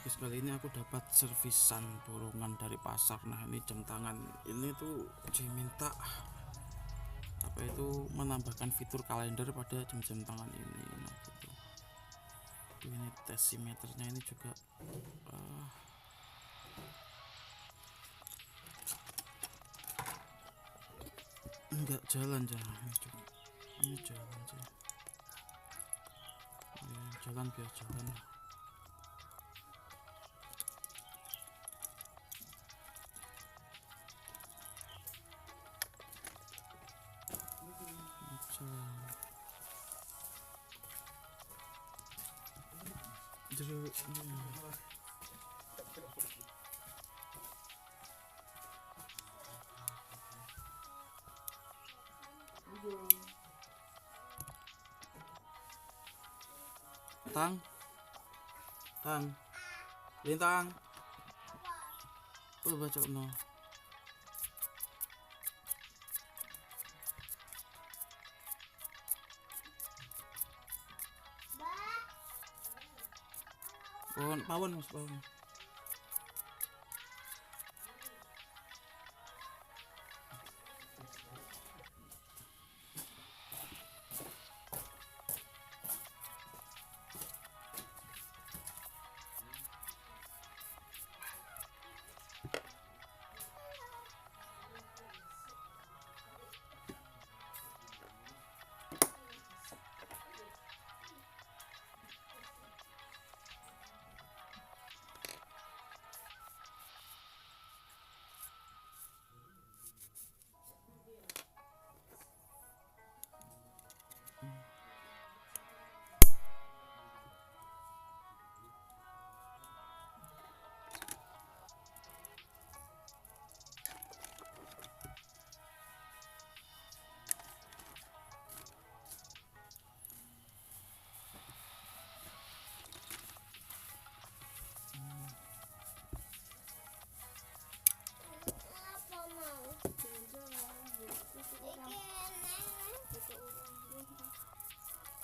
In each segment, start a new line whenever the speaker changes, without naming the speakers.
Guys, kali ini aku dapat servisan borongan dari pasar. Nah, ini jam tangan ini tuh diminta apa itu menambahkan fitur kalender pada jam-jam tangan ini. Nah, gitu. Ini desimeternya ini juga enggak jalan ini jalan sih. Jalan biar jalan. Tang lintang baca no pawon mas pawon.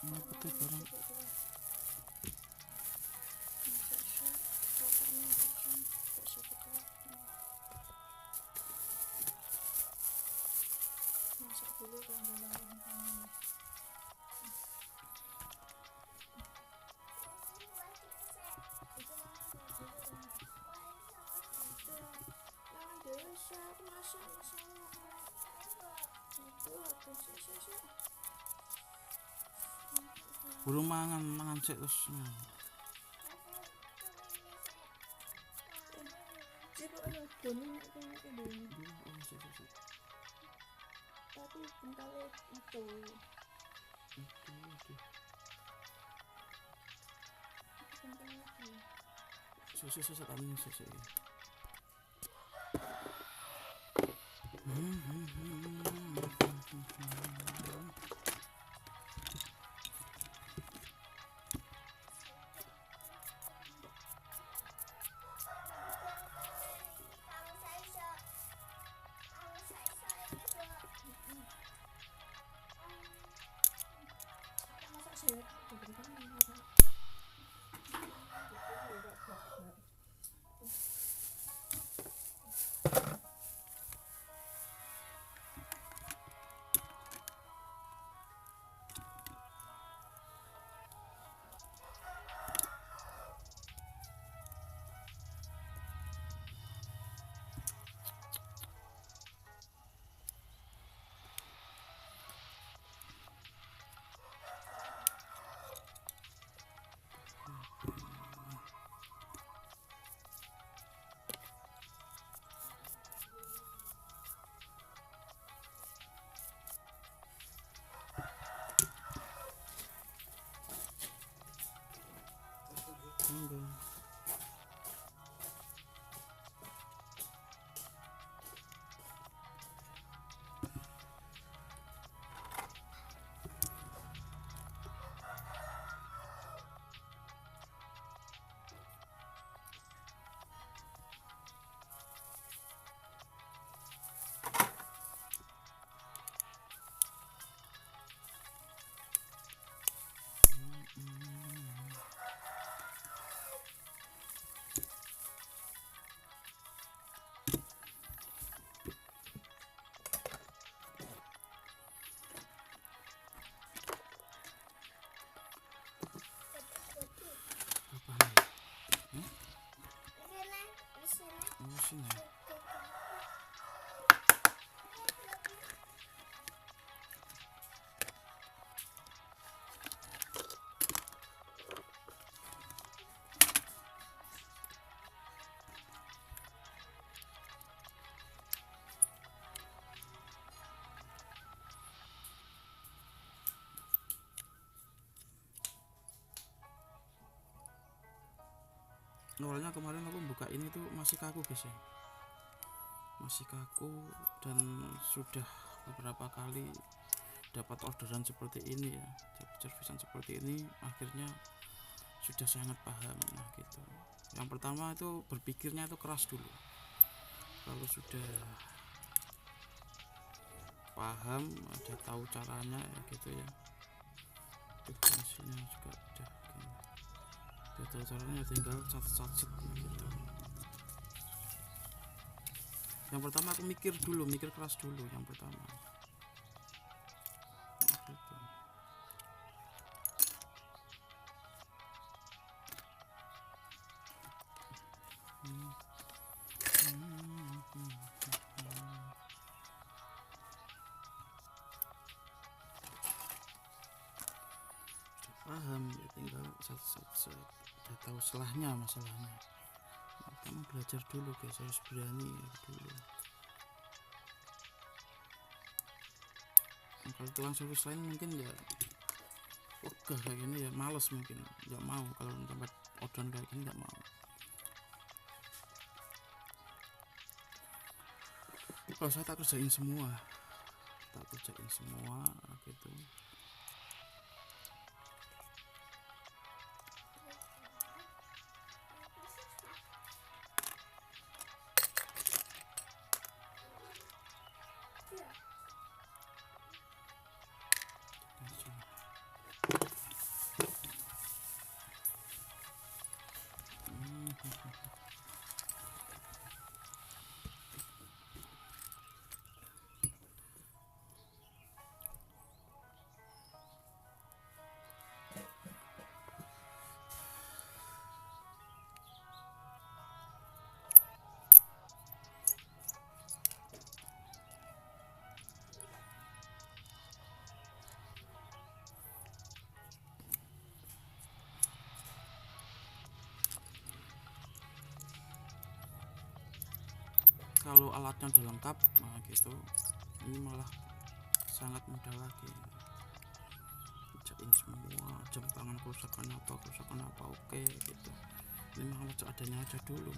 Betul barang. Burung mangan sik terus.
Tapi bengkale itu.
Susu kami susu. sini. Awalnya kemarin aku buka ini tuh masih kaku guys ya, masih kaku, dan sudah beberapa kali dapat orderan seperti ini ya, servisan seperti ini, akhirnya sudah sangat paham. Nah gitu, yang pertama itu berpikirnya itu keras dulu. Kalau sudah paham, ada tahu caranya ya gitu ya, definisinya juga udah gini. Udah tahu caranya, tinggal sat gitu. Yang pertama aku mikir keras dulu yang pertama. Nah, gitu. Paham ya, tinggal sat udah tahu masalahnya. Pertama belajar dulu guys, harus berani ya dulu. Nah, kalau tukang servis lain mungkin ya wegah kayak gini ya, males mungkin, nggak mau. Kalau tempat orderan kayak gini nggak mau. Kalau saya tak kerjain semua gitu. Kalau alatnya udah lengkap, nah gitu, ini malah sangat mudah lagi. Kerjain semua, jam tangan kerusakan apa, oke gitu. Ini malah seadanya aja dulu.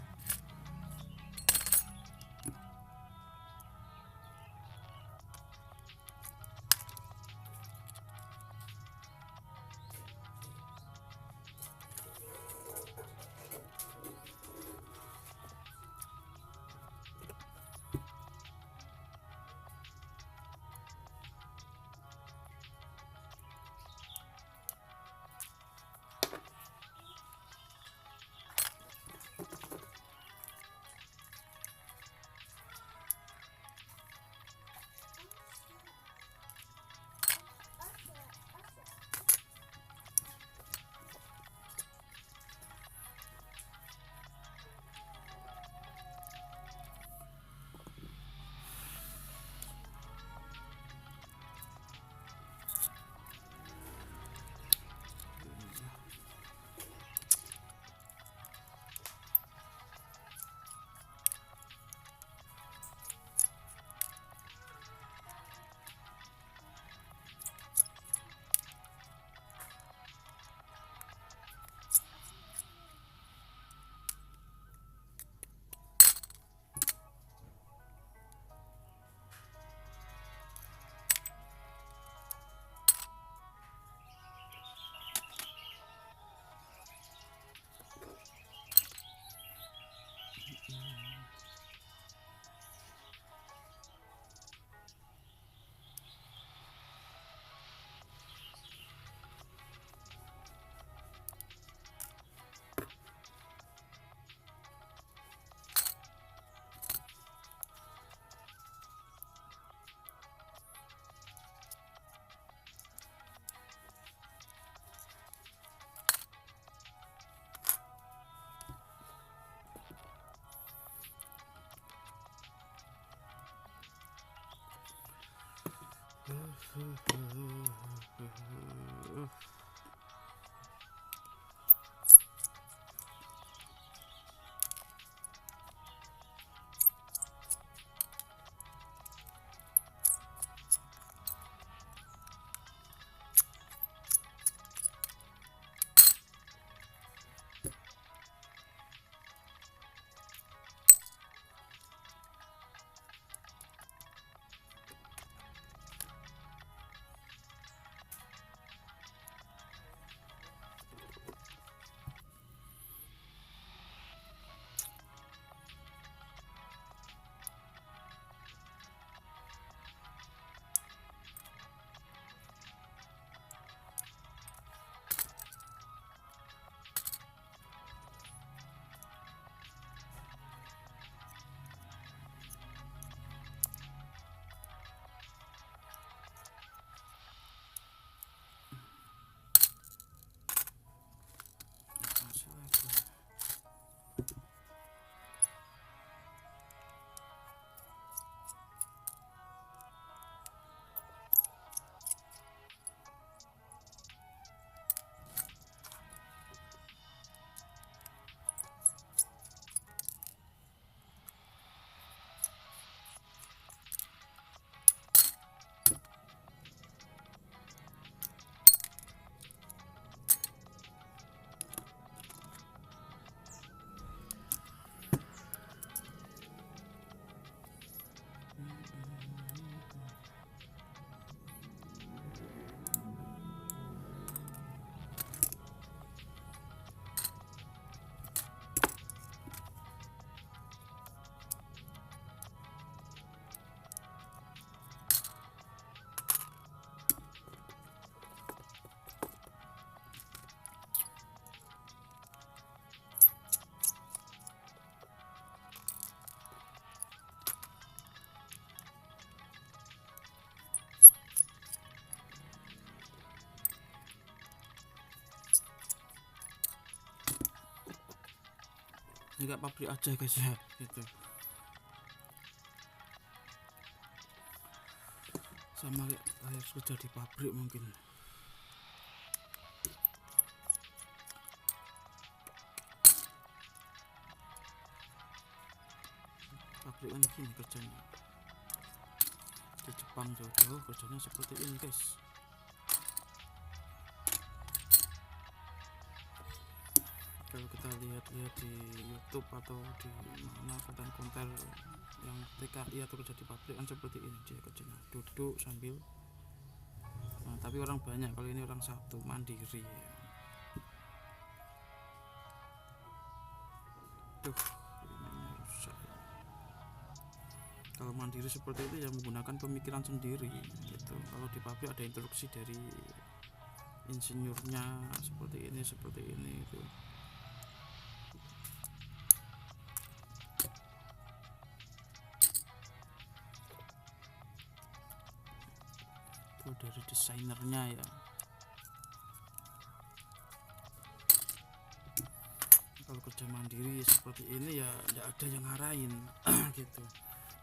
Masih lagi. Ini kayak pabrik aja guys ya, gitu. Sama kayak kerja di pabrik mungkin. Pabrik kan gini kerjanya. Di Jepang jauh-jauh kerjanya seperti ini guys. Kalau kita lihat-lihat di YouTube atau di mana konten-konten yang TKI atau kerja di pabrik kan seperti ini dia kerjanya, duduk sambil tapi orang banyak, kalau ini orang satu mandiri. Tuh, ini rusak. Kalau mandiri seperti itu ya menggunakan pemikiran sendiri gitu. Kalau di pabrik ada instruksi dari insinyurnya seperti ini itu. Dari desainernya ya. Kalau kerja mandiri seperti ini ya tidak ada yang ngarahin gitu.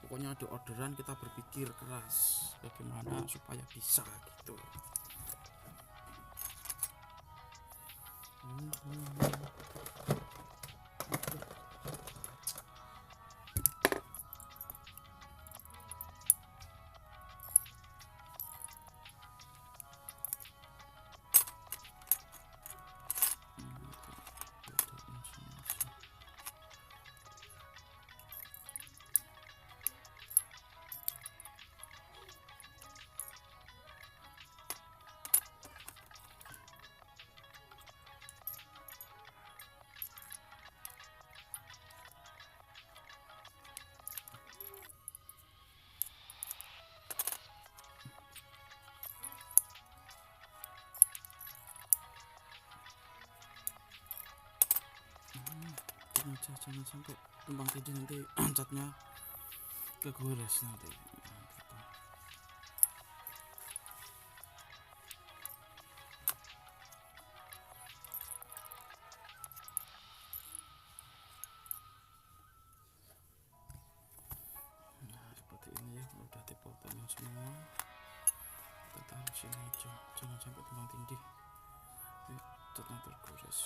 Pokoknya ada orderan, kita berpikir keras bagaimana supaya bisa gitu. Aja jangan sampai tumpang tindih, nanti catnya kegores nanti. Nah seperti ini ya, udah dipotong semua, kita sampai tumpang tindih. Catnya tergores.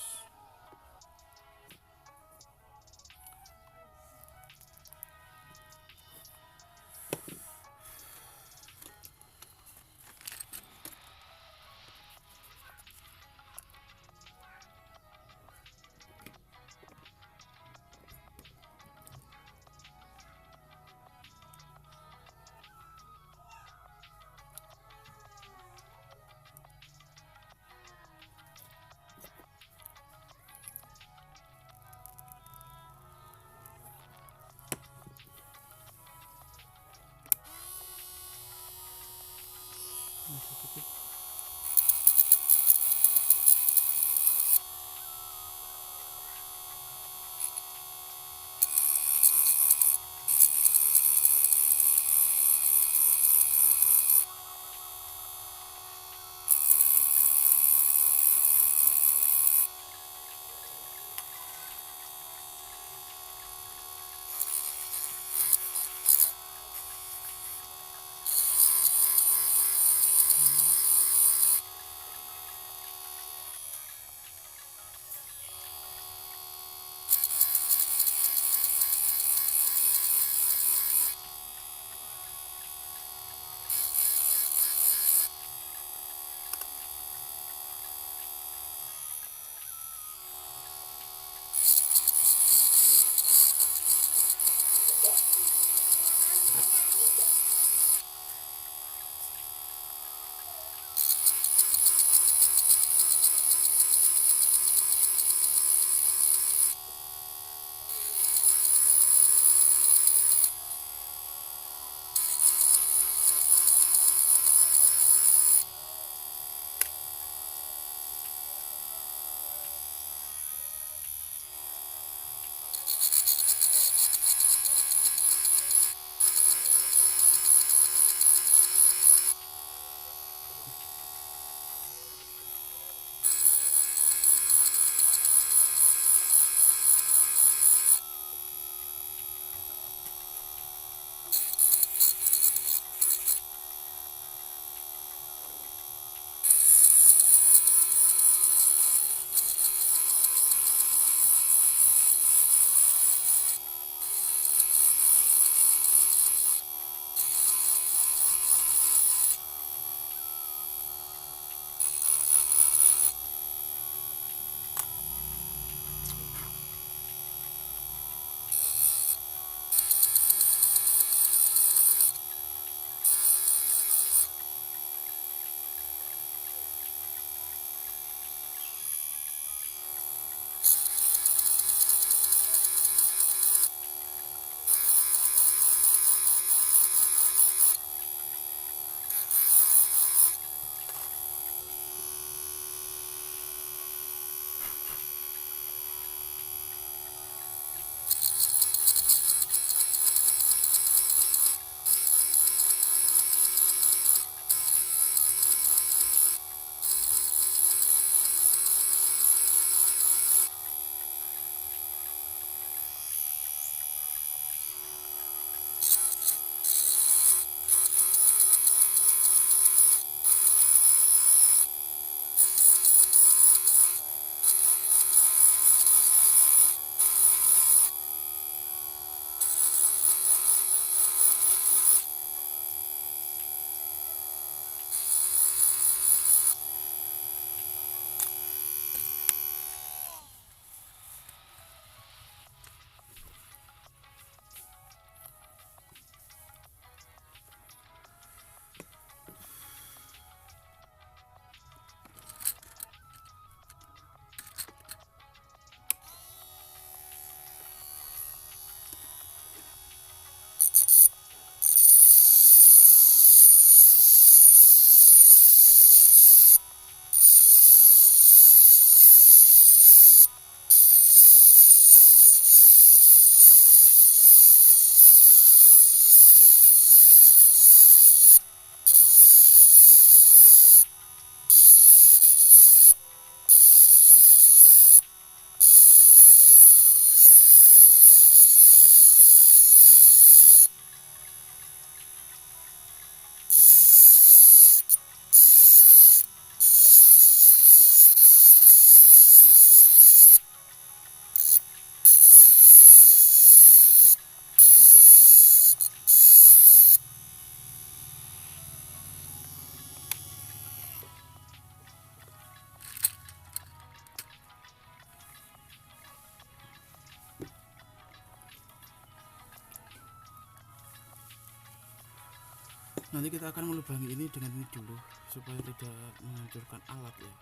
Nanti kita akan melubangi ini dengan ini dulu supaya tidak menghancurkan alat ya.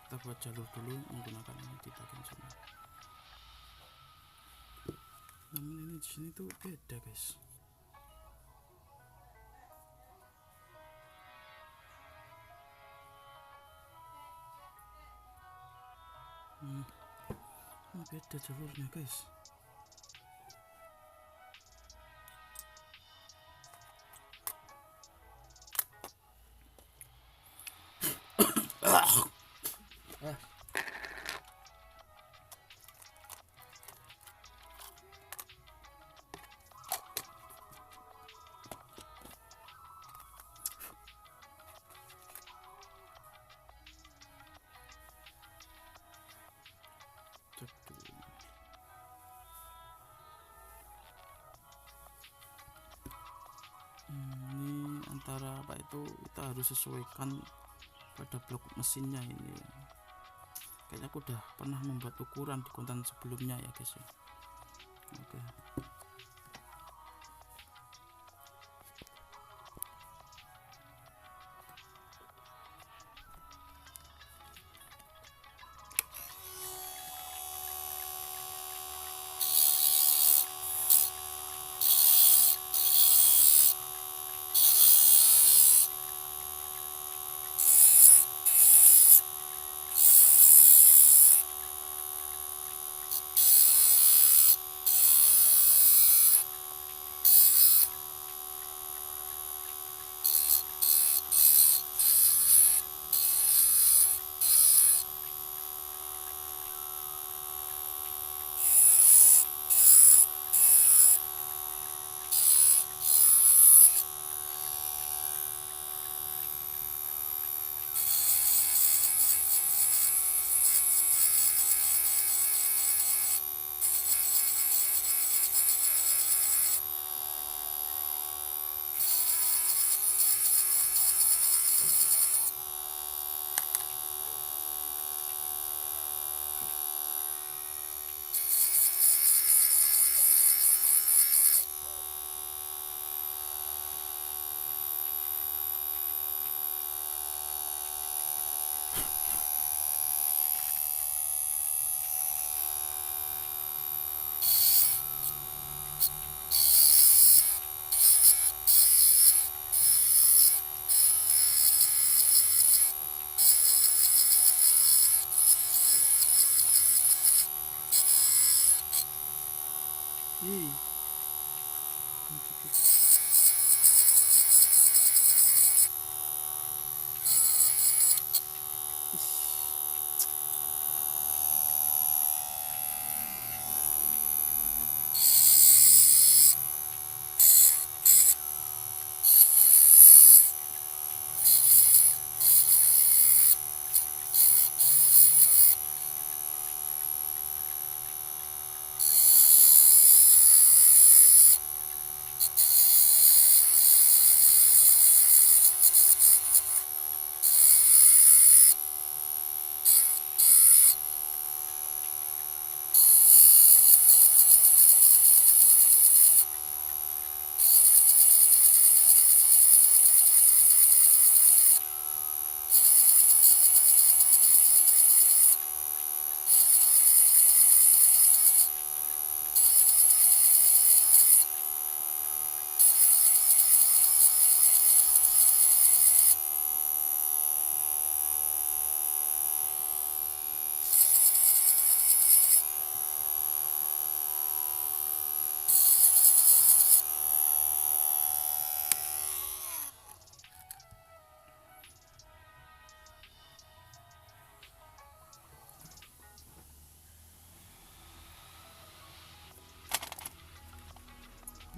Kita buat jalur dulu menggunakan ini di bagian sini. Namun ini di sini tuh beda guys. Ini beda jalurnya guys. Ini antara apa itu kita harus sesuaikan pada blok mesinnya ini. Kayaknya aku udah pernah membuat ukuran di konten sebelumnya ya guys ya. Oke.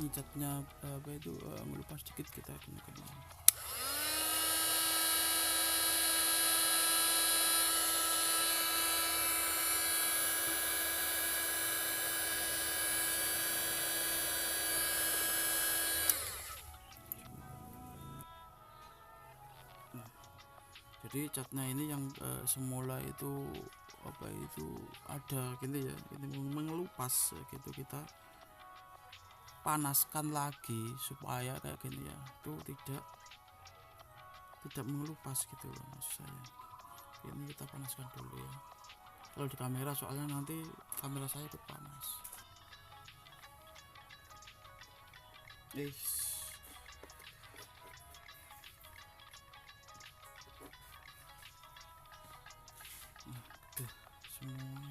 Ini catnya apa itu melupas sedikit kita gunakan ini. Nah, jadi catnya ini yang semula itu apa itu ada gitu ya, ini mengelupas gitu, kita panaskan lagi supaya kayak gini ya, itu tidak mengelupas gitu loh maksud saya. Ini kita panaskan dulu ya. Kalau di kamera soalnya nanti kamera saya itu panas. Udah semua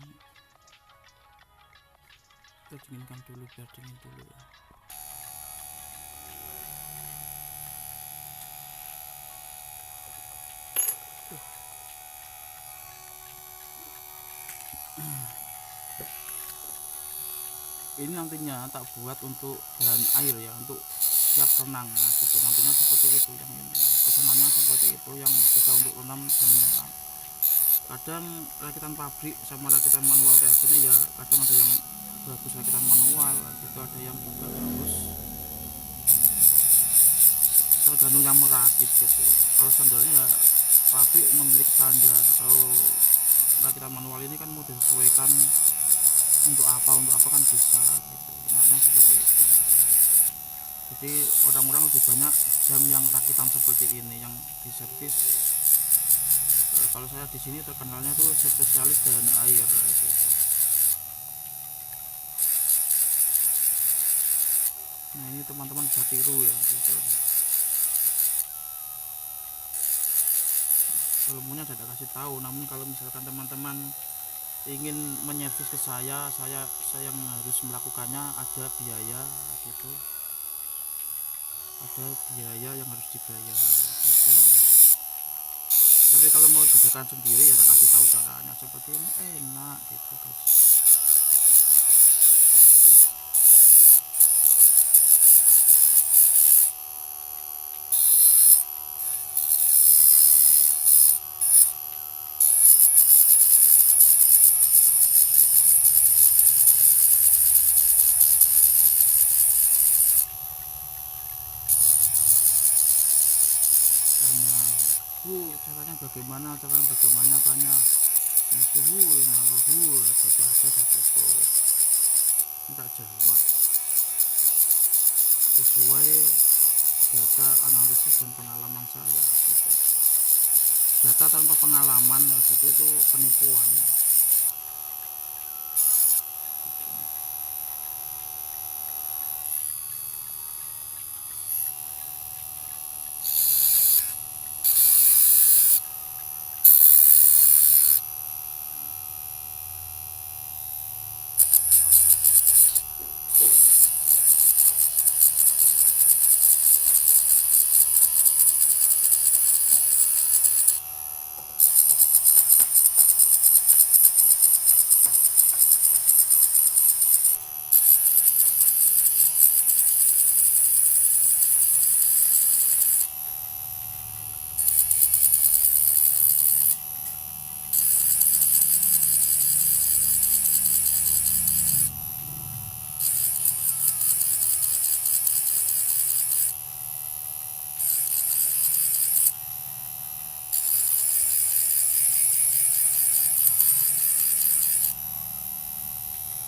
kita dinginkan dulu biar dingin dulu ya. Ini nantinya tak buat untuk bahan air ya, untuk siap renang ya, gitu. Nantinya seperti itu yang ini. Pesanannya seperti itu yang bisa untuk renang dan menyelam. Kadang rakitan pabrik sama rakitan manual kayak gini ya, kadang ada yang bagus rakitan manual gitu, ada yang juga bagus, tergantung yang merakit gitu. Kalau standarnya ya pabrik memiliki standar, kalau rakitan manual ini kan mau disesuaikan untuk apa kan bisa gitu, makanya seperti itu. Jadi orang-orang lebih banyak jam yang rakitan seperti ini yang diservis. Kalau saya di sini terkenalnya tuh spesialis dan air gitu. Nah ini teman-teman bisa tiru ya gitu. Ilmunya saya kasih tahu, namun kalau misalkan teman-teman ingin menyervis ke saya yang harus melakukannya, ada biaya gitu, ada biaya yang harus dibayar gitu. Tapi kalau mau kerjakan sendiri ya saya kasih tahu caranya seperti ini, enak gitu guys. Caranya bagaimana tanya suhu ini gitu aja gitu. Minta jawab sesuai data analisis dan pengalaman saya gitu. Data tanpa pengalaman gitu itu penipuan.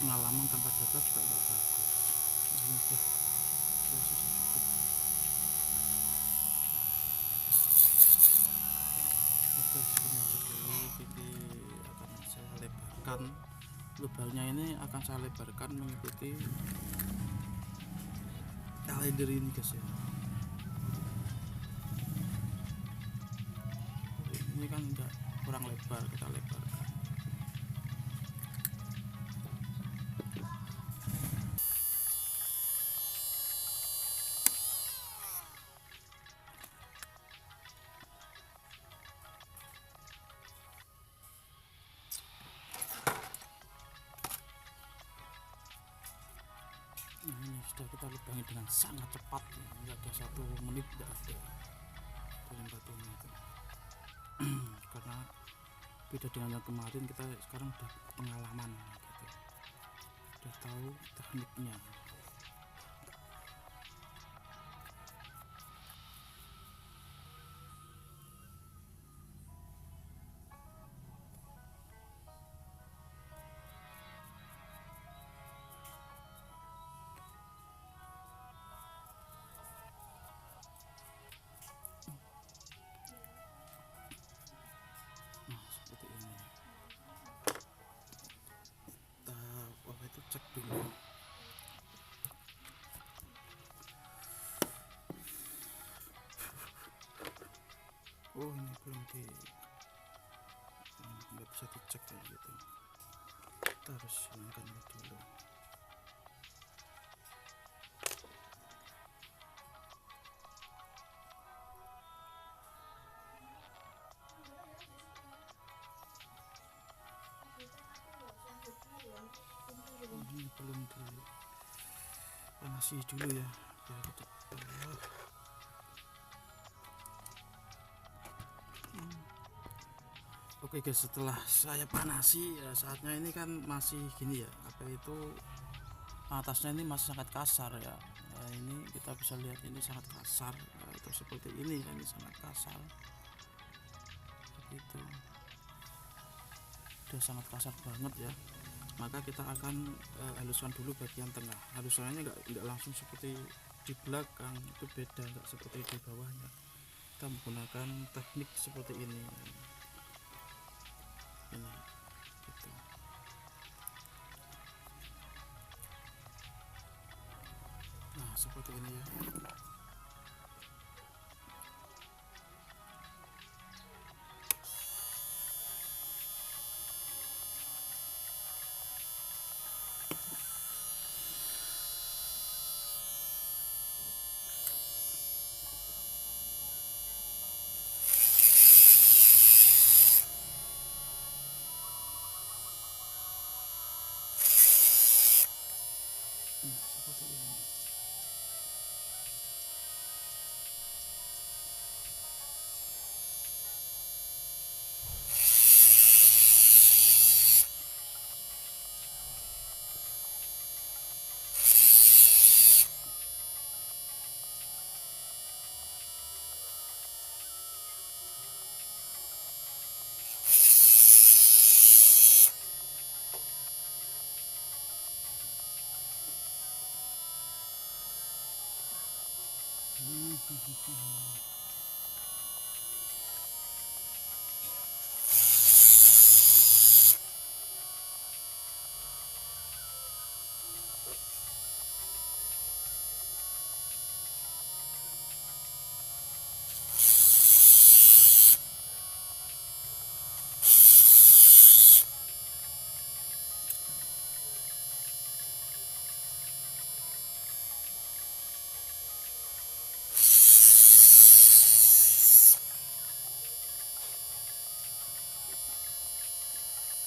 Pengalaman tanpa data juga nggak bagus. Ini udah proses cukup. Oke, segini aja dulu. Jadi akan saya lebarkan globalnya, ini akan saya lebarkan mengikuti kalender ini guys ya. Ini kan enggak kurang lebar, kita lebarkan. Nah ini sudah kita lubangi dengan sangat cepat ya. Nggak ada 1 menit, nggak ada dalam batunya itu. Karena beda dengan yang kemarin, kita sekarang udah pengalaman gitu, udah tahu tekniknya. oh ini belum di nggak bisa dicek kayak gitu, kita harus hilangkan ini dulu. Ini belum dipanasi dulu ya biar cepat. Oke guys, setelah saya panasi ya, saatnya ini kan masih gini ya, apa itu atasnya ini masih sangat kasar ya. Nah, ini kita bisa lihat ini sangat kasar, nah, itu seperti ini kan, ini sangat kasar begitu, udah sangat kasar banget ya. Maka kita akan haluskan dulu bagian tengah. Halusannya nggak langsung seperti di belakang, itu beda, nggak seperti di bawahnya. Kita menggunakan teknik seperti ini gitu. Nah seperti ini ya. Seperti ini.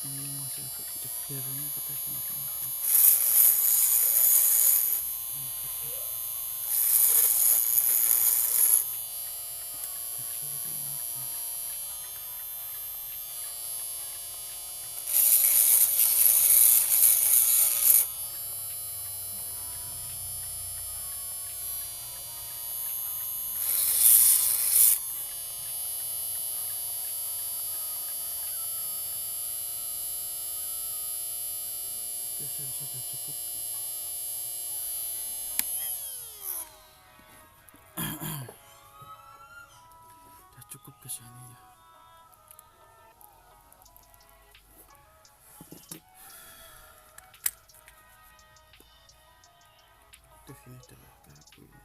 Ini masih agak jeber, ini kita mati-mati. Oke, saya sudah cukup. Sudah cukup ke sini ya. Tuh ini udah kaku ini.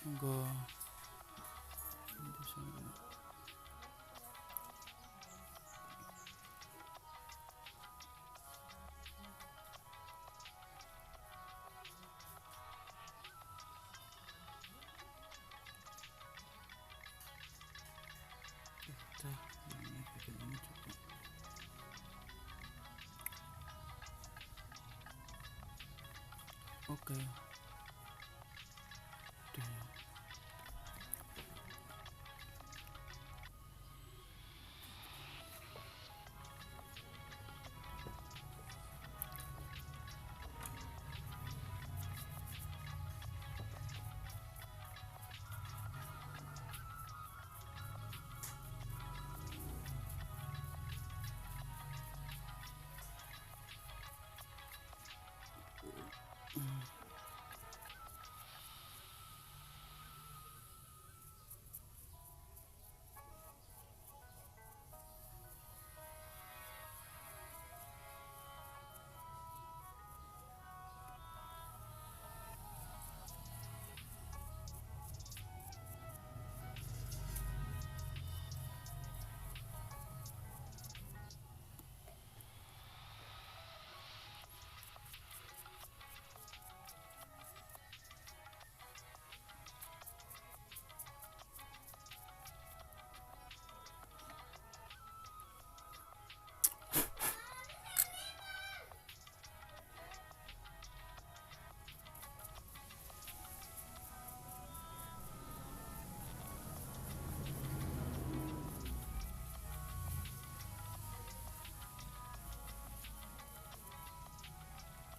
monggo Nanti sampai. Udah ini bikin ini juga. Oke. Udah ya.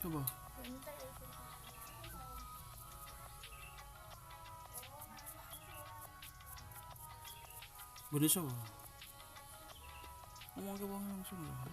Coba.
Bentar ya, Bu.
Gede coba. Ngomong ke bang langsung lah.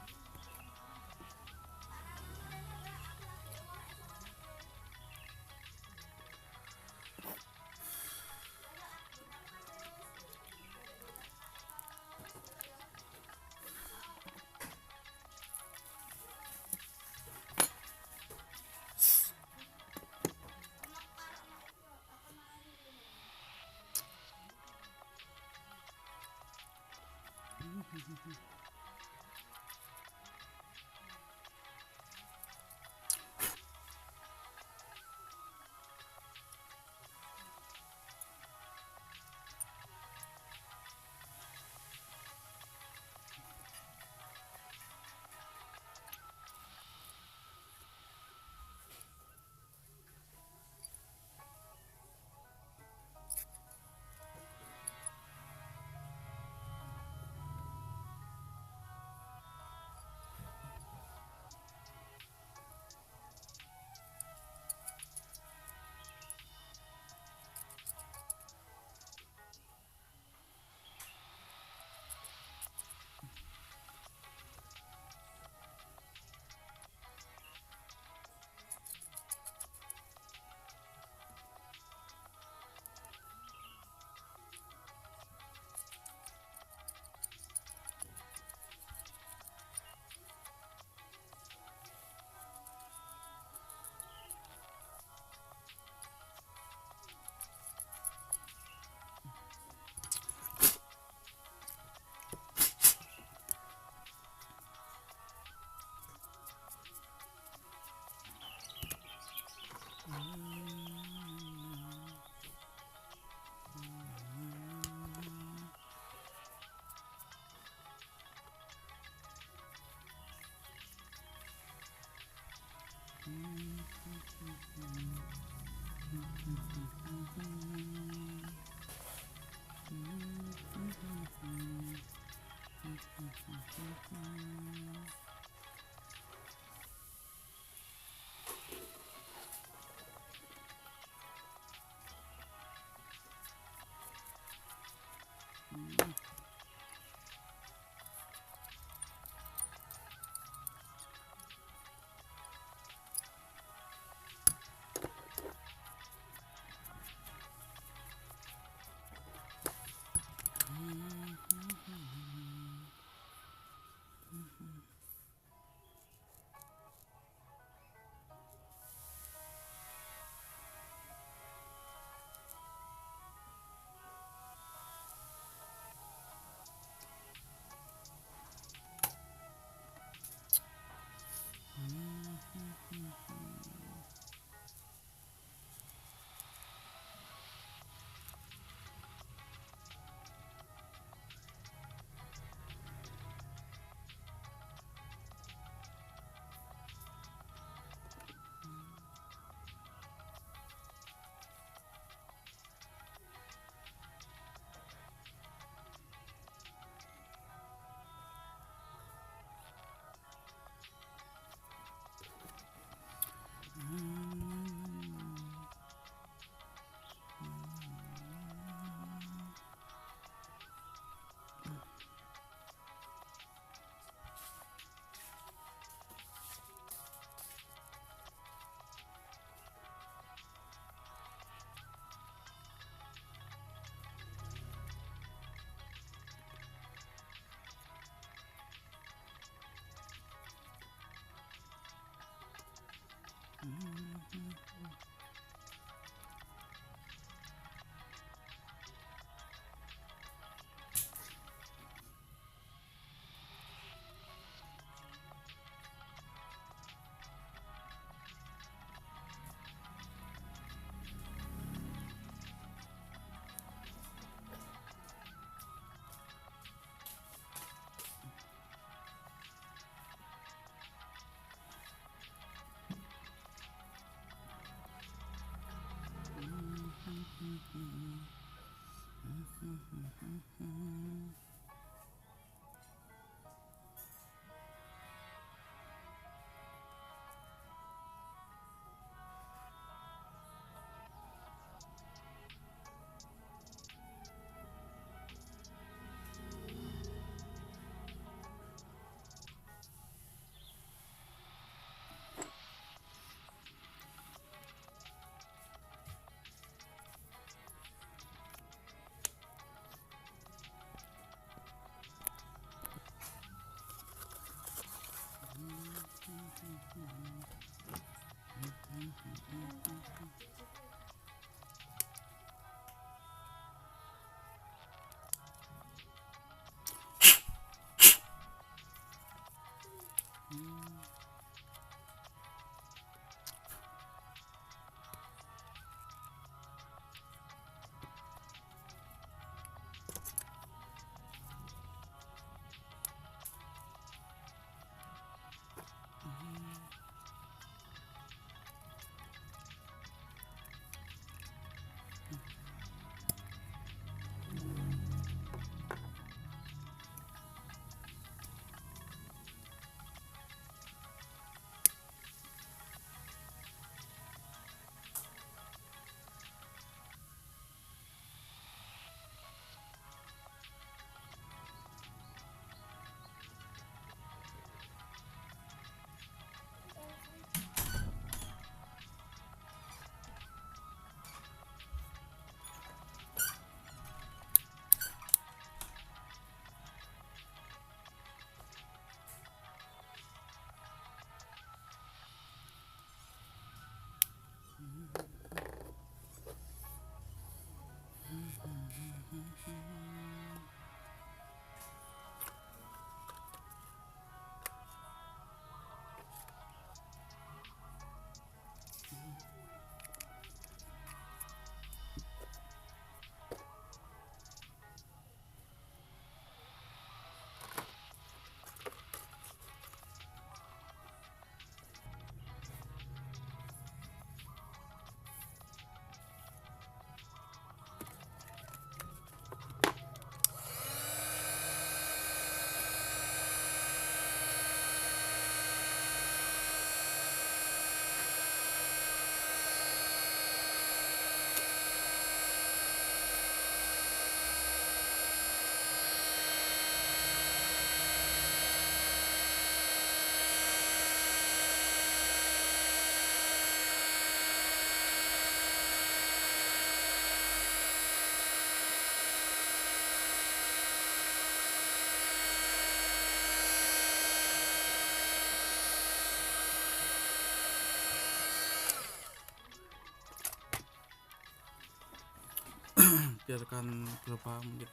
biarkan berapa menit,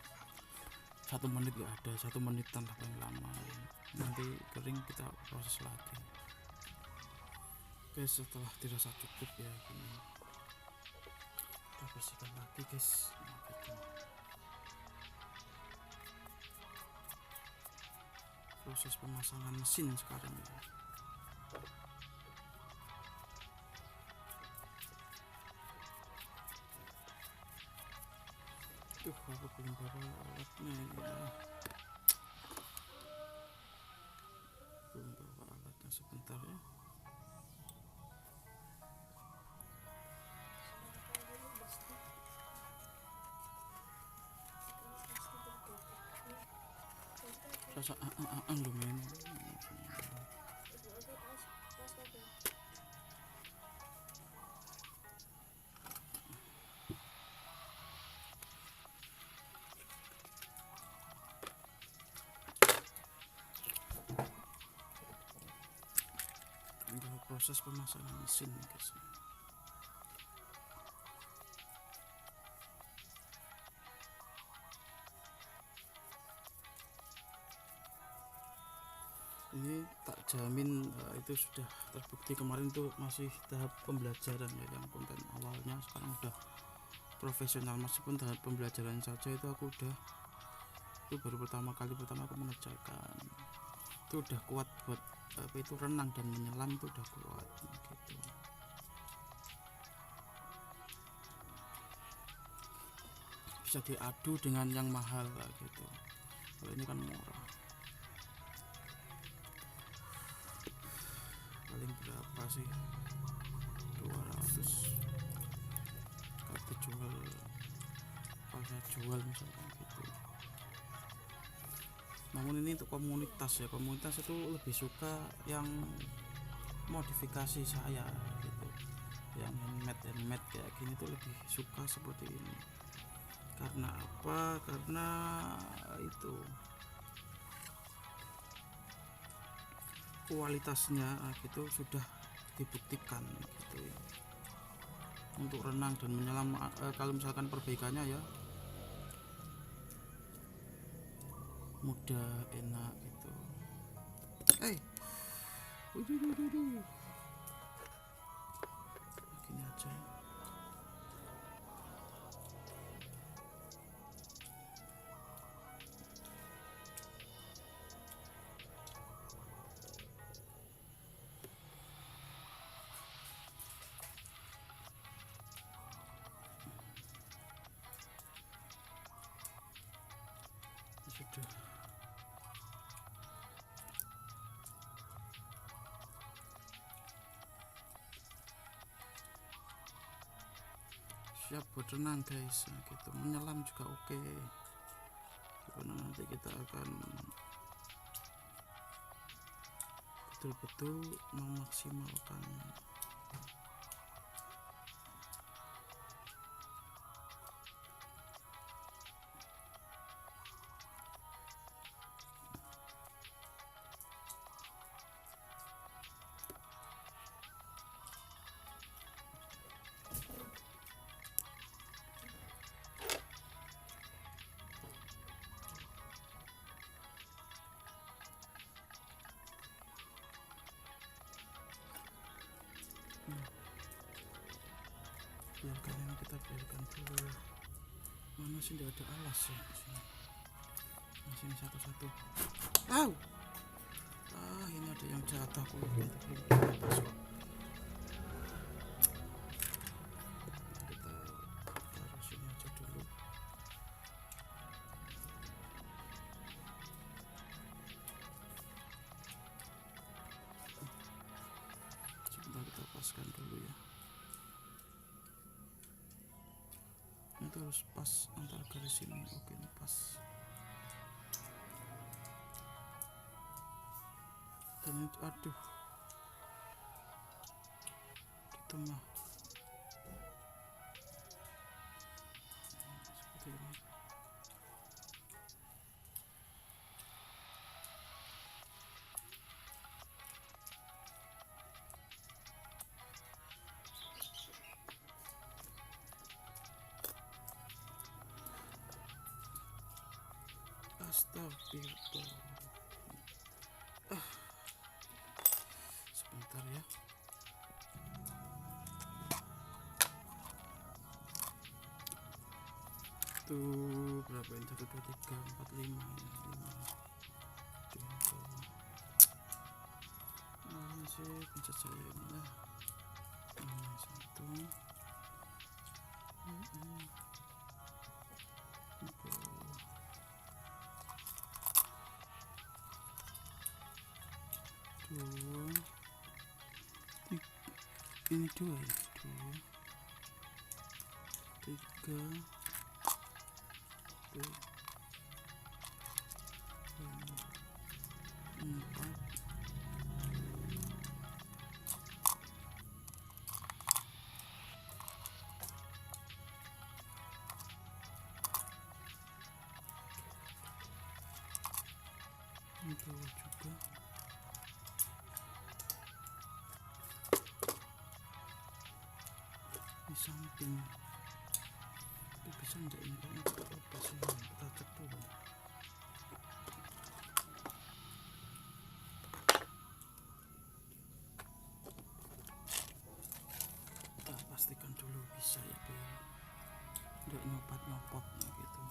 1 menit ya ada, 1 menitan lah paling lama. Nanti kering kita proses lagi. Oke, setelah dirasa cukup ya gini, kita bersihkan lagi guys. Nah, gitu. Proses pemasangan mesin sekarang ya. Aku belum bawa alatnya ini ya. Belum bawa alatnya, sebentar ya. Rasa lumayan. Proses pemasangan mesin guys. Ini tak jamin itu sudah terbukti. Kemarin tuh masih tahap pembelajaran ya, yang konten awalnya. Sekarang udah profesional, meskipun tahap pembelajaran saja itu aku udah, itu baru pertama aku mengerjakan. Itu udah kuat buat apa itu renang dan menyelam, itu udah kuat gitu. Bisa diadu dengan yang mahal lah gitu. Kalau ini kan murah. Paling berapa sih? 200 kalau dijual, kalau saya jual misalkan gitu. Namun ini untuk komunitas ya, komunitas itu lebih suka yang modifikasi saya gitu, yang handmade kayak gini tuh lebih suka seperti ini. Karena apa? Karena itu kualitasnya gitu sudah dibuktikan gitu ya. Untuk renang dan menyelam, kalau misalkan perbaikannya ya mudah, enak gitu. Gini aja. Sudah. Siap buat renang guys, nah, gitu. Menyelam juga oke. Karena nanti kita akan betul-betul memaksimalkan biarkan ini, kita biarkan dulu. Mana sih, tidak ada alas ya di sini. Nah, sini satu-satu. Ini ada yang jatuh, aku belum lepas kok. Kita taruh sini aja dulu. Sebentar, kita lepaskan dulu ya. Itu harus pas antar garis ini. Oke, ini pas. Dan itu, aduh, di tengah seperti ini. Astagfirullah. Sebentar ya. Tuh berapa ini? 1 2 3 4 5 ya, 5. Masih pencet saya ini lah. Ini 1. Dua, tiga, ini 2 ya, 2, 3, 4, 2 juga. Di samping itu bisa enggak ini, kayaknya tidak apa sih, kita cek dulu. Kita pastikan dulu bisa ya, biar enggak nyopot gitu.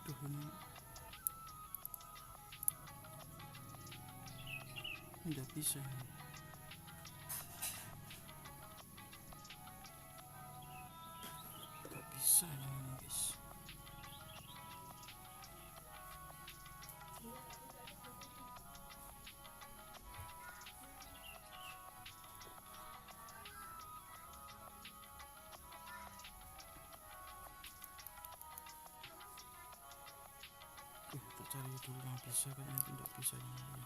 Aduh, ini nggak bisa ini. Nggak bisa ini guys. Kita cari dulu yang bisa, kayaknya tidak bisa ini.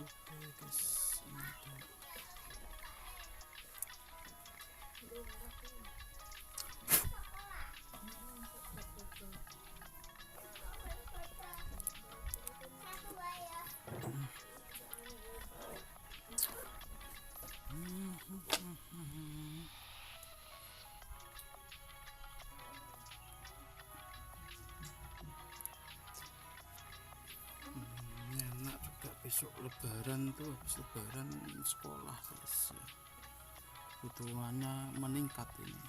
Oke guys, ini ada. Enak juga besok lebaran tuh, habis lebaran sekolah guys ya. Kebutuhannya meningkat ini.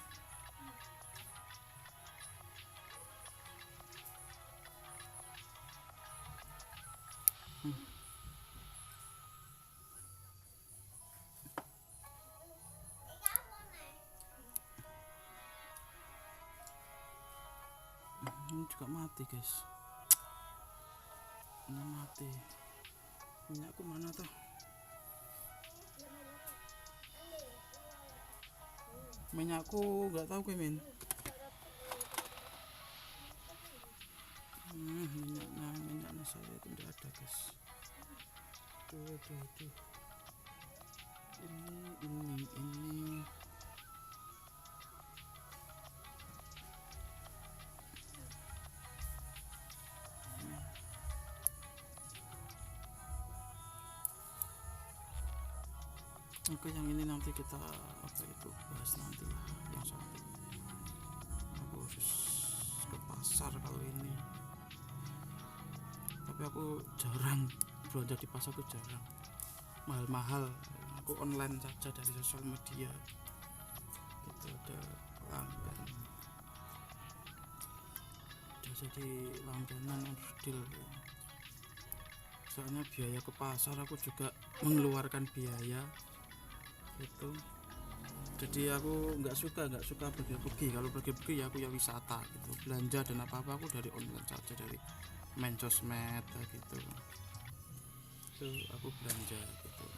Ini juga mati guys, ini mati. Minyakku mana tuh? Minyakku nggak tahu gue min. Minyaknya saya itu tidak ada guys. Tuh. Ini. Oke, yang ini nanti kita bahas nanti lah. Yang satu aku harus ke pasar kalau ini, tapi aku jarang belanja di pasar, tuh jarang, mahal. Aku online saja dari sosial media gitu, ada pelanggan, udah jadi langganan deal. Soalnya biaya ke pasar aku juga mengeluarkan biaya itu, jadi aku nggak suka pergi. Kalau pergi ya aku ya wisata gitu, belanja dan apa aku dari online saja, dari main sosmed gitu, itu aku belanja gitu.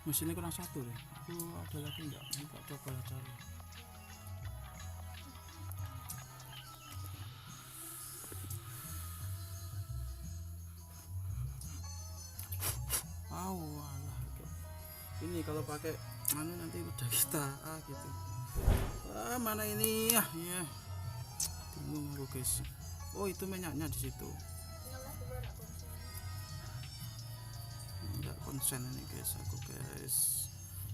mesinnya kurang satu deh. Aku ada lagi enggak? Enggak, coba lah cari. Alah, ini kalau pakai anu nanti udah kita gitu. Mana ini ya? Ya. Bingung aku guys. Oh itu minyaknya di situ. Enggak konsen ini guys aku guys.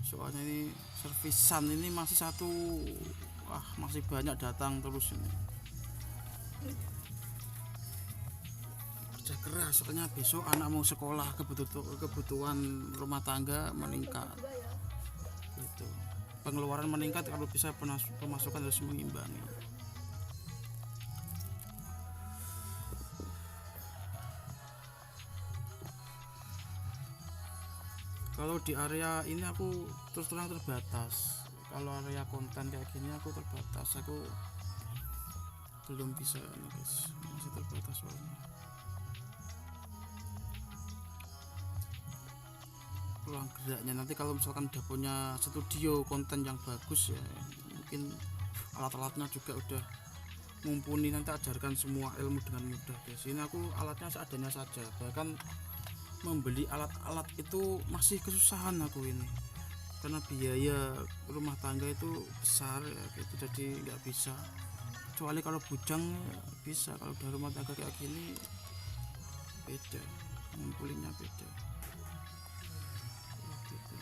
Soalnya ini servisan ini masih satu. Masih banyak datang terus ini. Kerja keras soalnya besok anak mau sekolah, kebutuhan rumah tangga meningkat. Gitu. Pengeluaran meningkat kalau bisa pemasukan harus mengimbangi. Kalau di area ini aku terus terang terbatas. Kalau area konten kayak gini aku terbatas. Aku belum bisa nih guys, masih terbatas soalnya. Ruang geraknya nanti kalau misalkan udah punya studio konten yang bagus ya, mungkin alat-alatnya juga udah mumpuni, nanti ajarkan semua ilmu dengan mudah guys. Ini aku alatnya seadanya saja, bahkan membeli alat-alat itu masih kesusahan aku ini karena biaya rumah tangga itu besar ya gitu, jadi nggak bisa. Kecuali kalau bujang ya bisa, kalau udah rumah tangga kayak gini beda, ngumpulinnya beda gitu.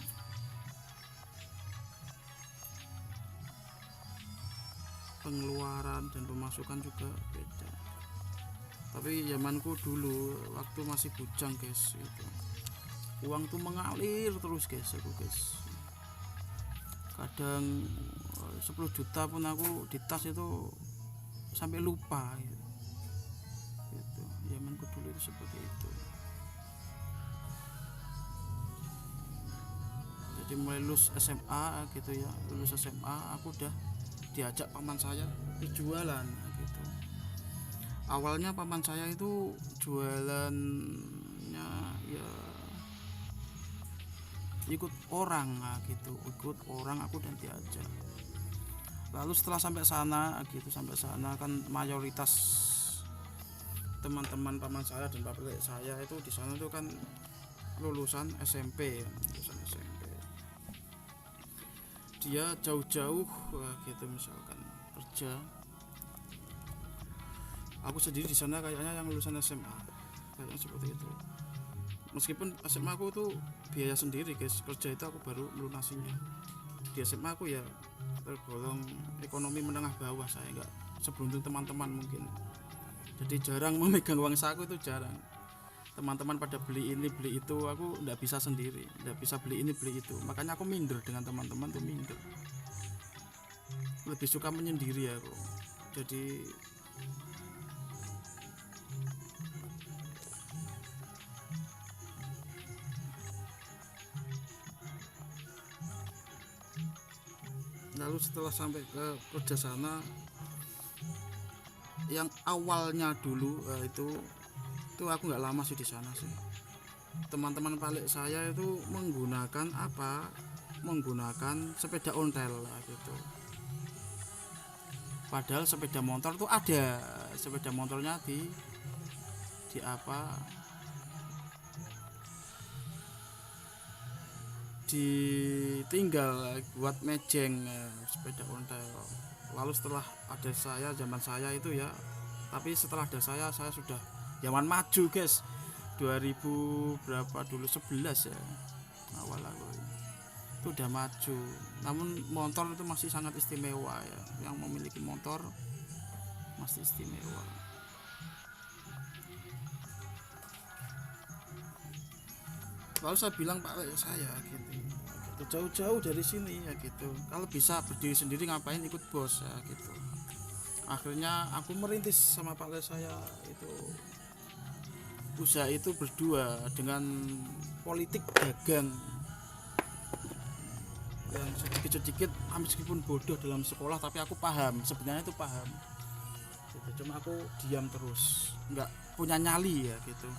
Pengeluaran dan pemasukan juga beda. Tapi zamanku dulu waktu masih bujang guys itu uang tuh mengalir terus guys aku guys. Kadang 10 juta pun aku di tas itu sampai lupa gitu. Zamanku dulu itu seperti itu. Jadi mulai lulus SMA gitu ya, lulus SMA aku udah diajak paman saya jualan gitu. Awalnya paman saya itu jualannya ya ikut orang gitu, ikut orang aku dan diajak. Lalu setelah sampai sana kan mayoritas teman-teman paman saya dan bapak saya itu di sana tuh kan lulusan SMP. Dia jauh-jauh gitu misalkan kerja. Aku sendiri di sana kayaknya yang lulusan SMA, kayaknya seperti itu. Meskipun SMA aku tuh biaya sendiri guys, kerja itu aku baru melunasinya. Di SMA aku ya tergolong ekonomi menengah bawah, saya nggak seberuntung teman-teman mungkin. Jadi jarang memegang uang saku, itu jarang. Teman-teman pada beli ini beli itu, aku nggak bisa sendiri, nggak bisa beli ini beli itu. Makanya aku minder dengan teman-teman tuh, minder. Lebih suka menyendiri aku. Jadi lalu setelah sampai ke kerja sana yang awalnya dulu itu aku nggak lama sih di sana sih. Teman-teman balik saya itu menggunakan sepeda ontel gitu. Padahal sepeda motor tuh ada, sepeda motornya ditinggal buat mejeng sepeda ontel. Lalu setelah ada saya, zaman saya itu ya, tapi setelah ada saya sudah zaman maju guys, 2000 berapa dulu, 11 ya awal aku itu udah maju. Namun motor itu masih sangat istimewa ya, yang memiliki motor masih istimewa. Lalu saya bilang Pak saya gitu, jauh-jauh dari sini ya gitu, kalau bisa berdiri sendiri ngapain ikut bos ya gitu. Akhirnya aku merintis sama Pak saya itu usaha itu berdua dengan politik dagang yang sedikit-sedikit, meskipun bodoh dalam sekolah tapi aku paham, sebenarnya itu paham gitu. Cuma aku diam terus, nggak punya nyali ya gitu.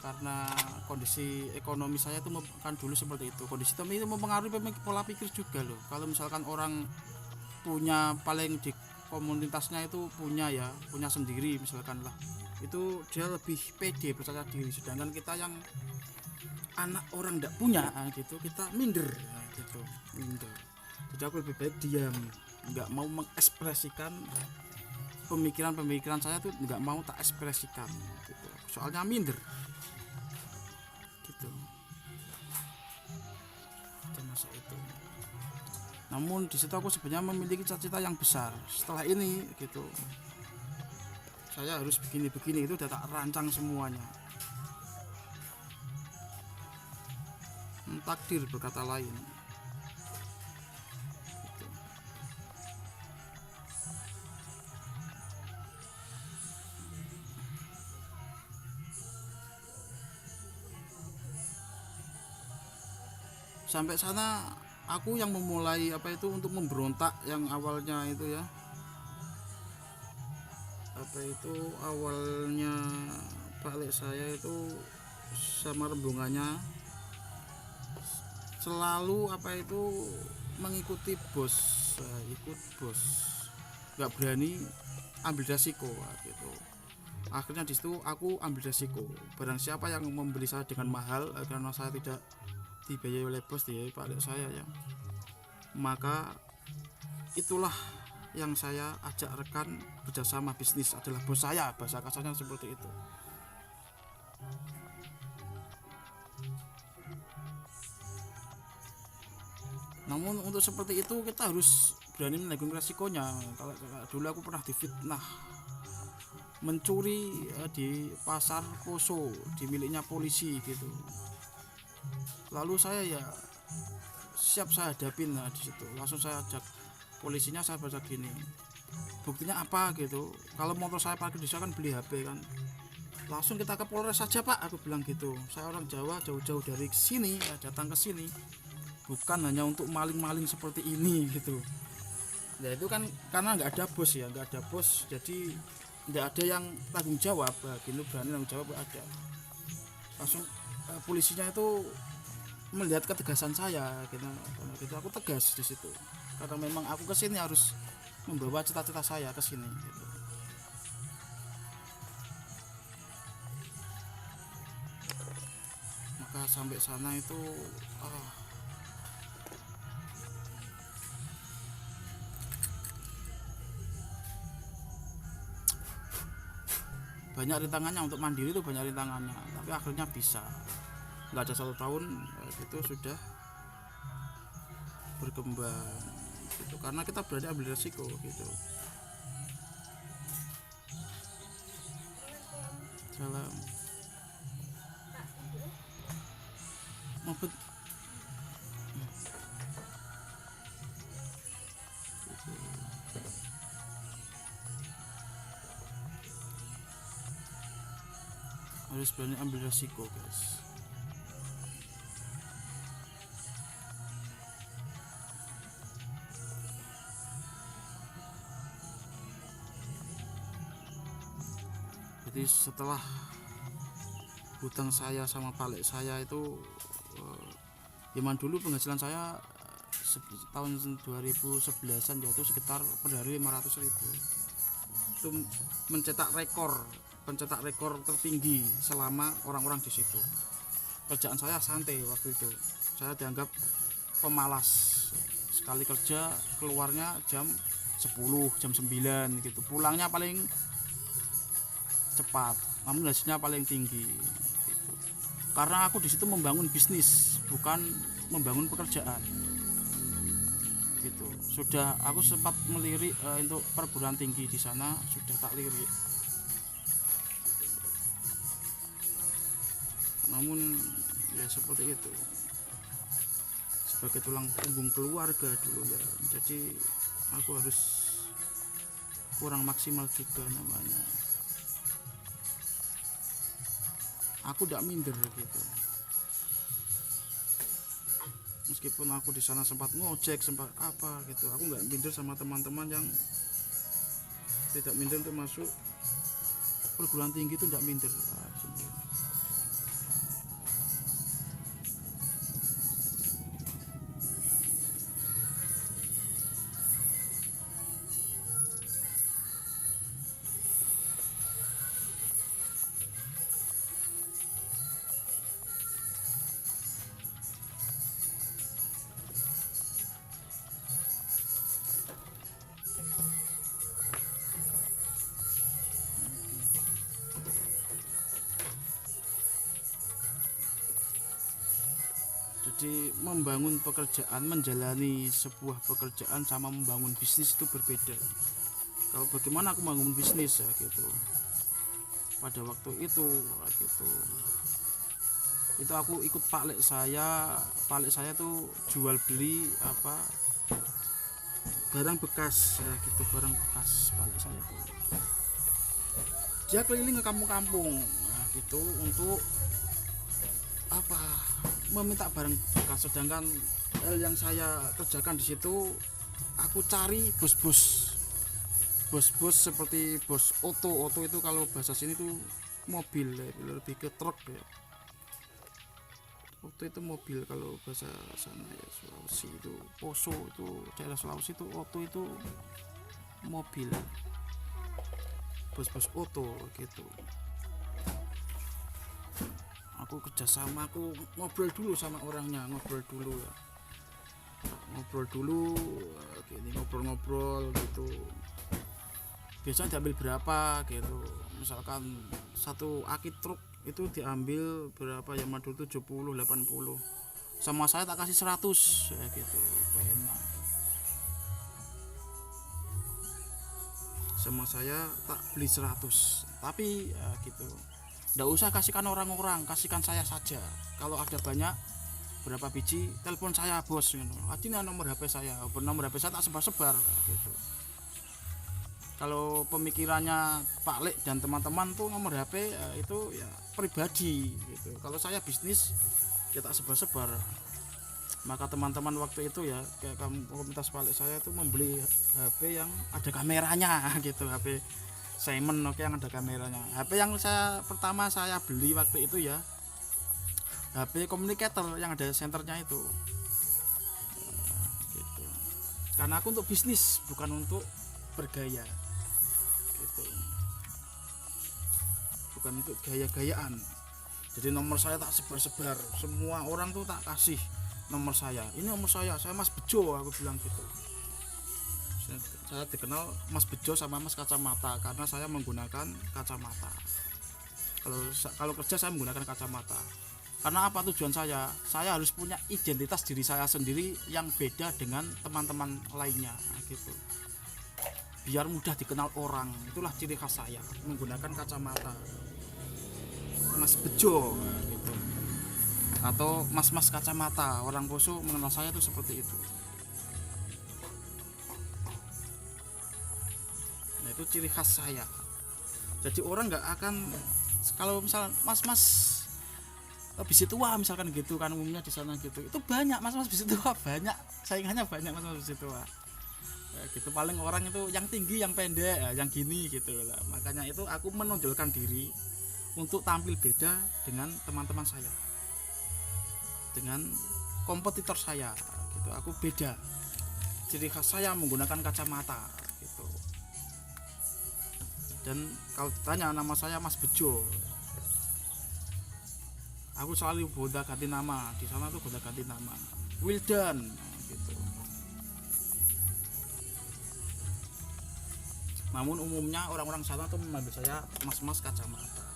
karena kondisi ekonomi saya itu kan dulu seperti itu. Kondisi ekonomi itu mempengaruhi pola pikir juga loh. Kalau misalkan orang punya, paling di komunitasnya itu punya sendiri misalkan lah, itu dia lebih pede, percaya diri. Sedangkan kita yang anak orang tidak punya gitu, kita minder gitu, minder. Jadi aku lebih baik diam, nggak mau mengekspresikan pemikiran saya tuh, nggak mau tak ekspresikan gitu, soalnya minder gitu. Di masa itu, namun di situ aku sebenarnya memiliki cita-cita yang besar. Setelah ini gitu, saya harus begini itu udah tak rancang semuanya. Takdir berkata lain gitu. Sampai sana aku yang memulai untuk memberontak, yang awalnya itu ya, awalnya Pak Lek saya itu sama rombongannya selalu mengikuti bos, ikut bos, nggak berani ambil resiko gitu. Akhirnya di situ aku ambil resiko, barang siapa yang membeli saya dengan mahal karena saya tidak dibiayai oleh bos dia Pak Lek saya ya, maka itulah yang saya ajak rekan bekerjasama bisnis adalah bos saya, bahasa kasarnya seperti itu. Namun untuk seperti itu kita harus berani menanggung resikonya. Kalau dulu aku pernah difitnah mencuri di pasar Poso, di miliknya polisi gitu. Lalu saya ya siap saya hadapin di situ. Langsung saya ajak polisinya, saya baca gini, buktinya apa gitu. Kalau motor saya parkir di sana kan beli HP kan. Langsung kita ke Polres saja Pak, aku bilang gitu. Saya orang Jawa, jauh-jauh dari sini datang ke sini bukan hanya untuk maling-maling seperti ini gitu. Nah itu kan karena nggak ada bos ya, nggak ada bos, jadi nggak ada yang tanggung jawab. Gitu berani tanggung jawab ada. Langsung polisinya itu melihat ketegasan saya gitu, karena gitu aku tegas di situ. Karena memang aku kesini harus membawa cita-cita saya ke sini gitu. Maka sampai sana itu banyak rintangannya. Untuk mandiri itu banyak rintangannya, tapi akhirnya bisa. Nggak ada 1 tahun itu sudah berkembang gitu, karena kita berani ambil resiko gitu. Salam Mabut harus berani ambil resiko guys. Jadi setelah hutang saya sama Pak Lek saya itu zaman dulu penghasilan saya tahun 2011an yaitu sekitar per hari 500.000. Itu mencetak rekor tertinggi selama orang-orang di situ. Kerjaan saya santai waktu itu. Saya dianggap pemalas. Sekali kerja keluarnya jam 10, jam 9 gitu. Pulangnya paling cepat, namun hasilnya paling tinggi gitu. Karena aku di situ membangun bisnis, bukan membangun pekerjaan gitu. Sudah aku sempat melirik untuk perguruan tinggi di sana, sudah tak lirik. Namun ya seperti itu, sebagai tulang punggung keluarga dulu ya, jadi aku harus kurang maksimal juga namanya. Aku tidak minder gitu, meskipun aku di sana sempat ngojek, sempat apa gitu, aku nggak minder sama teman-teman yang tidak minder untuk masuk perguruan tinggi itu, tidak minder. Jadi membangun pekerjaan, menjalani sebuah pekerjaan sama membangun bisnis itu berbeda. Kalau bagaimana aku membangun bisnis ya gitu, pada waktu itu gitu, itu aku ikut Pak Lek saya tuh jual beli apa barang bekas ya gitu, barang bekas Pak Lek saya tuh. Dia keliling ke kampung-kampung nah, gitu untuk apa meminta barang bekas, sedangkan hal yang saya kerjakan di situ aku cari bos-bos seperti bos oto itu kalau bahasa sini tuh mobil ya, lebih ke truk ya. Oto itu mobil, kalau bahasa sana ya Sulawesi itu Poso, itu daerah Sulawesi itu oto itu mobil, bos oto gitu. Aku kerjasama, aku ngobrol dulu sama orangnya, ngobrol dulu gini, ngobrol gitu, biasanya diambil berapa gitu, misalkan satu aki truk itu diambil berapa ya, madul 70 80, sama saya tak kasih 100 ya gitu, enak. Sama saya tak beli 100, tapi ya gitu, nggak usah kasihkan orang-orang, kasihkan saya saja. Kalau ada banyak berapa biji, telepon saya bos gitu. Artinya nomor HP saya, nomor HP saya tak sebar-sebar gitu. Kalau pemikirannya Pak Lek dan teman-teman tuh nomor HP itu ya pribadi gitu. Kalau saya bisnis ya tak sebar-sebar. Maka teman-teman waktu itu ya kayak komunitas Pak Lek saya itu membeli HP yang ada kameranya gitu, HP Simon Nokia yang ada kameranya. HP yang pertama saya beli waktu itu ya HP communicator yang ada senternya itu gitu. Karena aku untuk bisnis, bukan untuk bergaya gitu, bukan untuk gaya-gayaan. Jadi nomor saya tak sebar-sebar, semua orang tuh tak kasih nomor saya, ini nomor saya Mas Bejo, aku bilang gitu. Saya dikenal Mas Bejo sama Mas Kacamata karena saya menggunakan kacamata. Kalau kerja saya menggunakan kacamata. Karena apa tujuan saya harus punya identitas diri saya sendiri yang beda dengan teman-teman lainnya gitu. Biar mudah dikenal orang, itulah ciri khas saya, menggunakan kacamata. Mas Bejo gitu. Atau mas-mas kacamata, orang Poso mengenal saya itu seperti itu. Itu ciri khas saya. Jadi orang nggak akan, kalau misal mas-mas bisi tua misalkan gitu kan, umumnya di sana gitu, itu banyak mas-mas bisi tua, banyak saingannya, banyak mas-mas bisi tua ya, gitu. Paling orang itu yang tinggi, yang pendek ya, yang gini gitu lah. Makanya itu aku menonjolkan diri untuk tampil beda dengan teman-teman saya, dengan kompetitor saya gitu. Aku beda, ciri khas saya menggunakan kacamata gitu. Dan kalau ditanya nama saya Mas Bejo, aku selalu gonta ganti nama, di sana tuh gonta ganti nama, Wildan gitu. Namun umumnya orang-orang sana tuh memanggil saya mas-mas kacamata.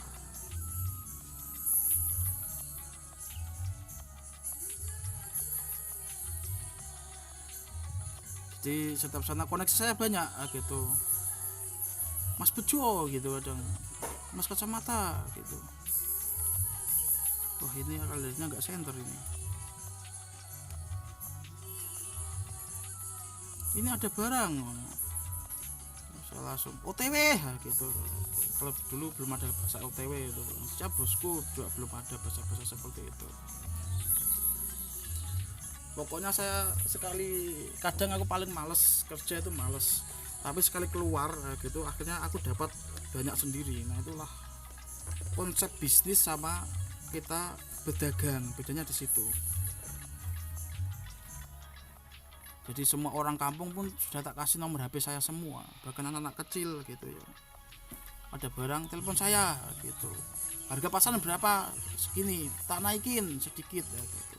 Jadi setiap sana koneksi saya banyak gitu, Mas Bejo gitu, kadang Mas Kacamata gitu. Wah ini kalendernya nggak center ini ada barang, saya langsung OTW gitu. Kalau dulu belum ada bahasa OTW itu, setiap bosku juga belum ada bahasa-bahasa seperti itu. Pokoknya saya sekali, kadang aku paling males kerja itu, males, tapi sekali keluar gitu akhirnya aku dapat banyak sendiri. Nah itulah konsep bisnis sama kita berdagang, bedanya di situ. Jadi semua orang kampung pun sudah tak kasih nomor HP saya semua, bahkan anak-anak kecil gitu ya. Ada barang telepon saya gitu, harga pasaran berapa, segini, tak naikin sedikit ya gitu.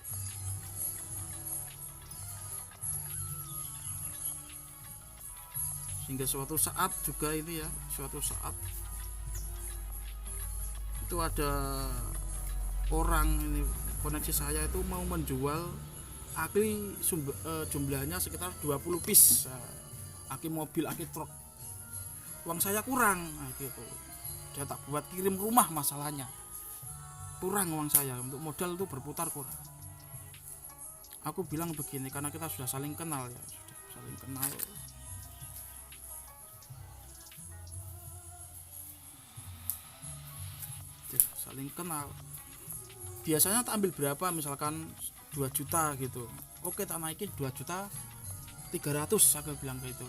Hingga suatu saat juga ini ya, suatu saat itu ada orang ini koneksi saya itu mau menjual aki jumlahnya sekitar 20 piece, aki mobil, aki truk. Uang saya kurang, nah gitu. Dia tak buat kirim rumah, masalahnya kurang uang saya untuk modal itu berputar kurang. Aku bilang begini, karena kita sudah saling kenal ya, sudah saling kenal. Saling kenal. Biasanya tak ambil berapa, misalkan 2 juta gitu. Oke, tak naikin 2.300.000, aku bilang gitu.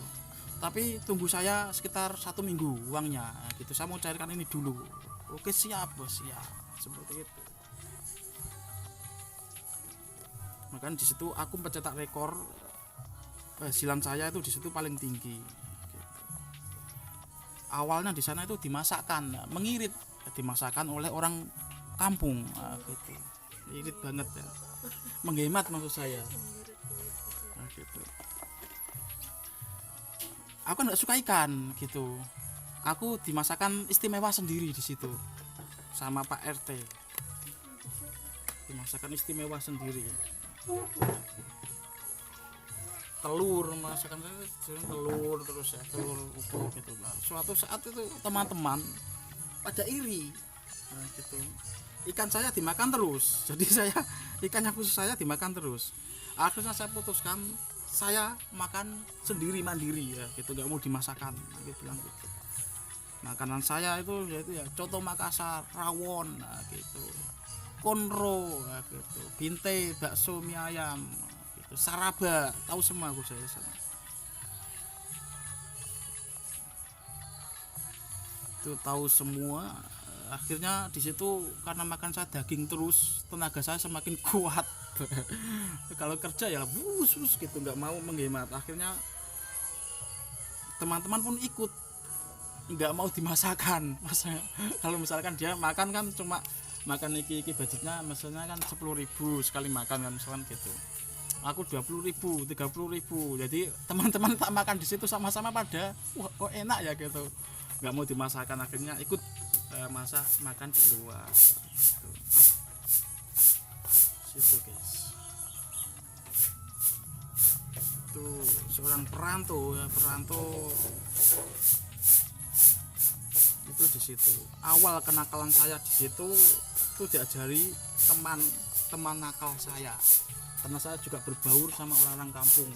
Tapi tunggu saya sekitar 1 minggu uangnya gitu. Saya mau cairkan ini dulu. Oke, siap bos, siap. Seperti itu. Makanya di situ aku mencetak rekor, penghasilan saya itu di situ paling tinggi. Gitu. Awalnya di sana itu dimasakkan, mengirit, dimasakkan oleh orang kampung, gitu. Irit banget ya, menghemat maksud saya. Nah, gitu. Aku kan nggak suka ikan gitu. Aku dimasakkan istimewa sendiri di situ sama Pak RT. Dimasakkan istimewa sendiri. Telur, masakan telur terus ya, telur utuh gitu. Nah, suatu saat itu teman-teman pada iri, nah, gitu. Ikan saya dimakan terus, jadi ikan yang khusus saya dimakan terus. Akhirnya saya putuskan saya makan sendiri mandiri ya, gitu, nggak mau dimasakkan, gitu bilang gitu. Makanan saya itu yaitu ya coto Makassar, rawon, nah, gitu, konro, nah, gitu, binte, bakso mie ayam, gitu, saraba, tahu semua aku saya sana. Itu tahu semua. Akhirnya di situ karena makan saya daging terus, tenaga saya semakin kuat. Kalau kerja ya bus gitu, nggak mau menghemat. Akhirnya teman-teman pun ikut, nggak mau dimasakan. Masa kalau misalkan dia makan kan cuma makan iki budgetnya misalnya kan 10.000 sekali makan kan, misalkan gitu. Aku 20.000, 30.000. Jadi teman-teman tak makan di situ sama-sama pada wah kok enak ya gitu. Nggak mau dimasakan, akhirnya ikut masak makan di luar gitu. Situ guys, itu seorang perantau ya, perantau itu di situ. Awal kenakalan saya di situ itu diajari teman nakal saya, karena saya juga berbaur sama orang-orang kampung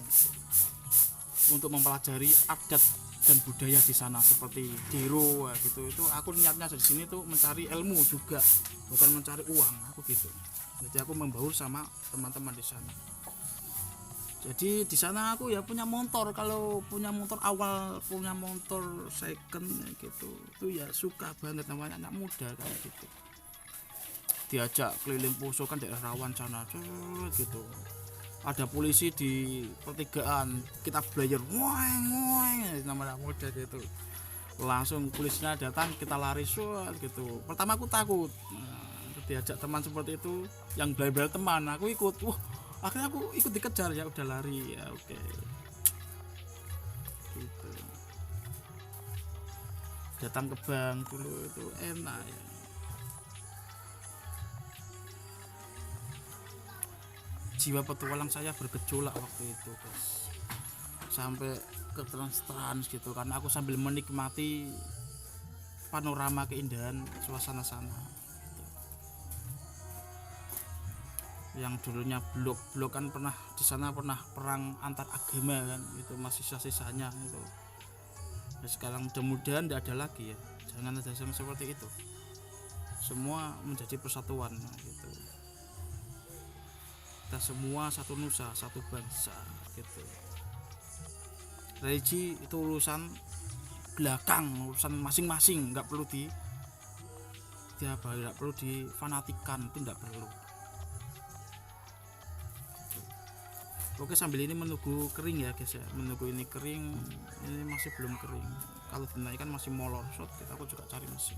untuk mempelajari adat dan budaya di sana seperti dero gitu. Itu aku niatnya di sini tuh mencari ilmu juga, bukan mencari uang, aku gitu. Jadi aku membaur sama teman-teman di sana. Jadi di sana aku ya punya motor, kalau punya motor awal, punya motor second gitu. Itu ya suka banget, namanya anak muda kayak gitu. Diajak keliling poso kan daerah rawan sana gitu. Ada polisi di pertigaan, kita belajar woeng nama muda gitu, langsung polisinya datang, kita lari gitu. Pertama aku takut, nah, diajak teman seperti itu yang belajar teman, aku ikut, akhirnya aku ikut dikejar, ya udah lari ya, oke. Gitu. Datang ke bank dulu itu enak ya. Jiwa petualang saya bergejolak waktu itu guys, sampai ke trans gitu, karena aku sambil menikmati panorama keindahan suasana sana gitu. Yang dulunya blok kan pernah di sana, pernah perang antar agama kan, itu masih sisa-sisanya itu. Nah, sekarang mudah-mudahan tidak ada lagi ya, jangan ada seperti itu, semua menjadi persatuan gitu. Kita semua satu nusa, satu bangsa gitu. Religi itu urusan belakang, urusan masing-masing, nggak perlu nggak perlu difanatikan, itu nggak perlu. Oke, sambil ini menunggu kering ya guys ya, menunggu ini kering, ini masih belum kering. Kalau dinaikkan masih molor shot, aku juga cari mesin.